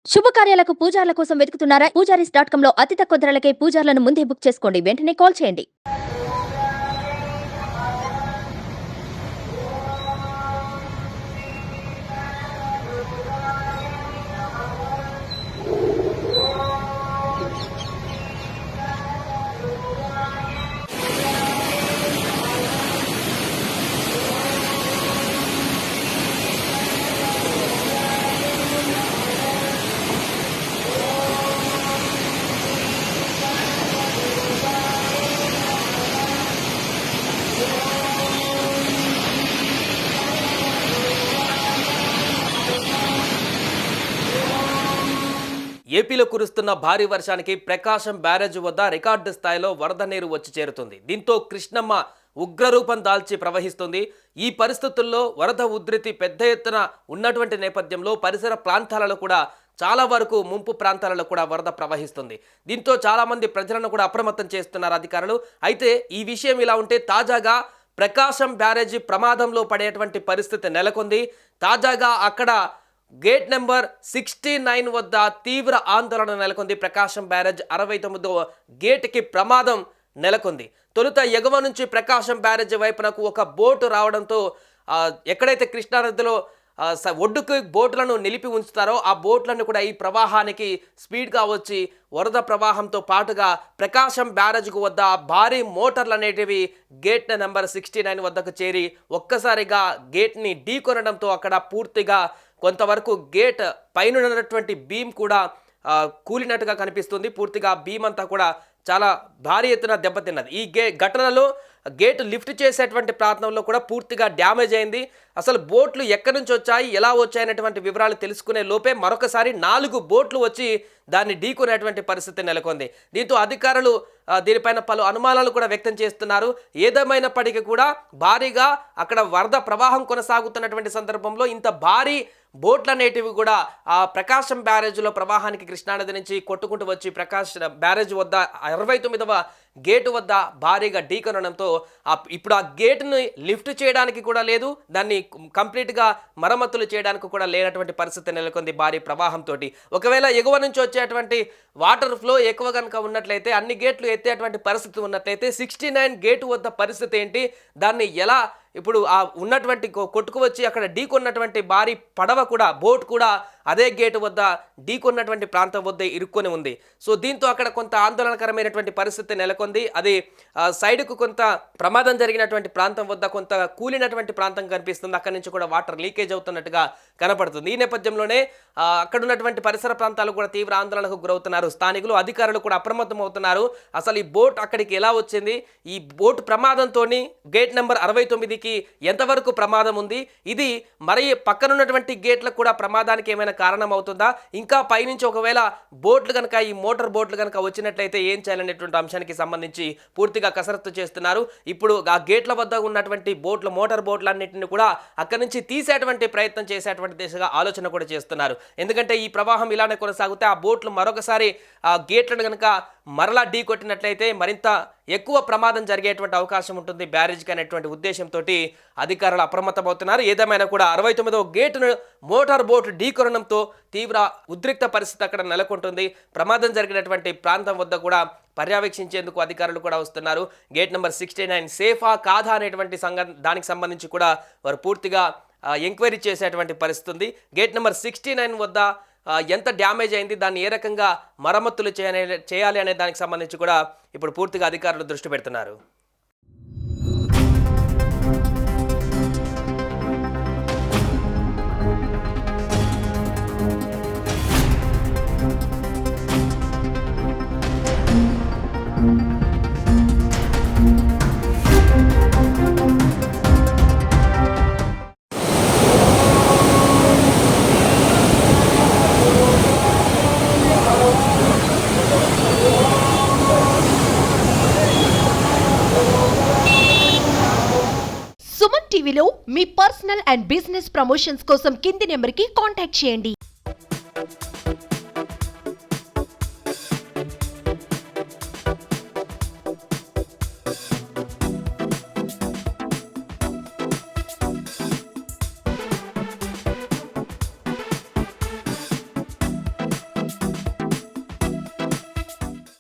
శుభకార్యాలకు పూజార్ల కోసం వెతుకుతున్నారా? పూజారీస్.com లో అతి తక్కువ ధరలకే పూజార్లను ముందే బుక్ చేసుకోండి. వెంటనే కాల్ చేయండి. ఏపీలో కురుస్తున్న భారీ వర్షానికి ప్రకాశం బ్యారేజ్ వద్ద రికార్డు స్థాయిలో వరద నీరు వచ్చి చేరుతుంది. దీంతో కృష్ణమ్మ ఉగ్రరూపం దాల్చి ప్రవహిస్తుంది. ఈ పరిస్థితుల్లో వరద ఉధృతి పెద్ద ఎత్తున ఉన్నటువంటి నేపథ్యంలో పరిసర ప్రాంతాలలో కూడా చాలా వరకు ముంపు ప్రాంతాలలో కూడా వరద ప్రవహిస్తుంది. దీంతో చాలామంది ప్రజలను కూడా అప్రమత్తం చేస్తున్నారు అధికారులు. అయితే ఈ విషయం ఇలా ఉంటే తాజాగా ప్రకాశం బ్యారేజీ ప్రమాదంలో పడేటువంటి పరిస్థితి నెలకొంది. తాజాగా అక్కడ గేట్ నెంబర్ 69 వద్ద తీవ్ర ఆందోళన నెలకొంది. ప్రకాశం బ్యారేజ్ 69వ గేట్కి ప్రమాదం నెలకొంది. తొలుత ఎగువ నుంచి ప్రకాశం బ్యారేజ్ వైపునకు ఒక బోటు రావడంతో ఎక్కడైతే కృష్ణానదిలో ఒడ్డుకు బోట్లను నిలిపి ఉంచుతారో ఆ బోట్లను కూడా ఈ ప్రవాహానికి స్పీడ్గా వచ్చి వరద ప్రవాహంతో పాటుగా ప్రకాశం బ్యారేజ్కు వద్ద భారీ మోటార్లు అనేటివి గేట్ నెంబర్ 69 వద్దకు చేరి ఒక్కసారిగా గేట్ని ఢీకొనడంతో అక్కడ పూర్తిగా కొంతవరకు గేట్ పైన ఉన్నటువంటి బీమ్ కూడా కూలినట్టుగా కనిపిస్తుంది. పూర్తిగా బీమ్ అంతా కూడా చాలా భారీ ఎత్తున దెబ్బతిన్నది. ఈ ఘటనలో గేట్ లిఫ్ట్ చేసేటువంటి ప్రాంతంలో కూడా పూర్తిగా డ్యామేజ్ అయింది. అసలు బోట్లు ఎక్కడి నుంచి వచ్చాయి, ఎలా వచ్చాయనేటువంటి వివరాలు తెలుసుకునే లోపే మరొకసారి 4 బోట్లు వచ్చి దాన్ని ఢీకొనేటువంటి పరిస్థితి నెలకొంది. దీంతో అధికారులు దీనిపైన పలు అనుమానాలు కూడా వ్యక్తం చేస్తున్నారు. ఏదేమైనప్పటికీ కూడా భారీగా అక్కడ వరద ప్రవాహం కొనసాగుతున్నటువంటి సందర్భంలో ఇంత భారీ బోట్లు అనేటివి కూడా ఆ ప్రకాశం బ్యారేజ్లో ప్రవాహానికి కృష్ణానది నుంచి కొట్టుకుంటూ వచ్చి ప్రకాశం బ్యారేజ్ వద్ద 69వ గేటు వద్ద భారీగా ఢీకొనడంతో ఇప్పుడు ఆ గేటుని లిఫ్ట్ చేయడానికి కూడా లేదు, దాన్ని కంప్లీట్గా మరమ్మతులు చేయడానికి కూడా లేనటువంటి పరిస్థితి నెలకొంది భారీ ప్రవాహంతో. ఒకవేళ ఎగువ నుంచి వచ్చేటువంటి వాటర్ ఫ్లో ఎక్కువ కనుక ఉన్నట్లయితే అన్ని గేట్లు ఎత్తేటువంటి పరిస్థితి ఉన్నట్లయితే 69 గేటు వద్ద పరిస్థితి ఏంటి, దాన్ని ఎలా ఇప్పుడు ఆ ఉన్నటువంటి కొట్టుకు వచ్చి అక్కడ ఢీకొన్నటువంటి భారీ పడవ కూడా బోట్ కూడా అదే గేటు వద్ద ఢీకొన్నటువంటి ప్రాంతం వద్ద ఇరుక్కొని ఉంది. సో దీంతో అక్కడ కొంత ఆందోళనకరమైనటువంటి పరిస్థితి నెలకొంది. అది సైడ్కు కొంత ప్రమాదం జరిగినటువంటి ప్రాంతం వద్ద కొంత కూలినటువంటి ప్రాంతం కనిపిస్తుంది. అక్కడి నుంచి కూడా వాటర్ లీకేజ్ అవుతున్నట్టుగా కనపడుతుంది. ఈ నేపథ్యంలోనే అక్కడ ఉన్నటువంటి పరిసర ప్రాంతాలు కూడా తీవ్ర ఆందోళనకు గురవుతున్నారు. స్థానికులు అధికారులు కూడా అప్రమత్తం అవుతున్నారు. అసలు ఈ బోట్ అక్కడికి ఎలా వచ్చింది, ఈ బోట్ ప్రమాదంతో గేట్ నెంబర్ 69కి ఎంతవరకు ప్రమాదం ఉంది, ఇది మరి పక్కనున్నటువంటి గేట్లకు కూడా ప్రమాదానికి ఏమైనా కారణం అవుతుందా, ఇంకా పైనుంచి ఒకవేళ బోట్లు కనుక ఈ మోటార్ బోట్లు కనుక వచ్చినట్లయితే ఏం చేయాలనేటువంటి అంశానికి సంబంధించి పూర్తిగా కసరత్తు చేస్తున్నారు. ఇప్పుడు ఆ గేట్ల వద్ద ఉన్నటువంటి బోట్లు మోటార్ బోట్లన్నింటినీ కూడా అక్కడి నుంచి తీసేటువంటి ప్రయత్నం చేసేటువంటి దిశగా ఆలోచన కూడా చేస్తున్నారు. ఎందుకంటే ఈ ప్రవాహం ఇలానే కొనసాగితే ఆ బోట్లు మరొకసారి ఆ గేట్లను కనుక మరలా ఢీ కొట్టినట్లయితే మరింత ఎక్కువ ప్రమాదం జరిగేటువంటి అవకాశం ఉంటుంది బ్యారేజ్కి అనేటువంటి ఉద్దేశంతో అధికారులు అప్రమత్తమవుతున్నారు. ఏదేమైనా కూడా 69వ గేటును మోటార్ బోటు ఢీకొనడంతో తీవ్ర ఉద్రిక్త పరిస్థితి అక్కడ నెలకొంటుంది. ప్రమాదం జరిగినటువంటి ప్రాంతం వద్ద కూడా పర్యవేక్షించేందుకు అధికారులు కూడా వస్తున్నారు. గేట్ నెంబర్ 69 సేఫా కాదా అనేటువంటి దానికి సంబంధించి కూడా వారు పూర్తిగా ఎంక్వైరీ చేసేటువంటి పరిస్థితి ఉంది. గేట్ నెంబర్ 69 వద్ద ఎంత డ్యామేజ్ అయింది, దాన్ని ఏ రకంగా మరమ్మతులు చేయాలి అనే దానికి సంబంధించి కూడా ఇప్పుడు పూర్తిగా అధికారులు దృష్టి పెడుతున్నారు. సుమన్ టీవీలో మీ పర్సనల్ అండ్ బిజినెస్ ప్రమోషన్స్ కోసం కింది నెంబర్కి కాంటాక్ట్ చేయండి.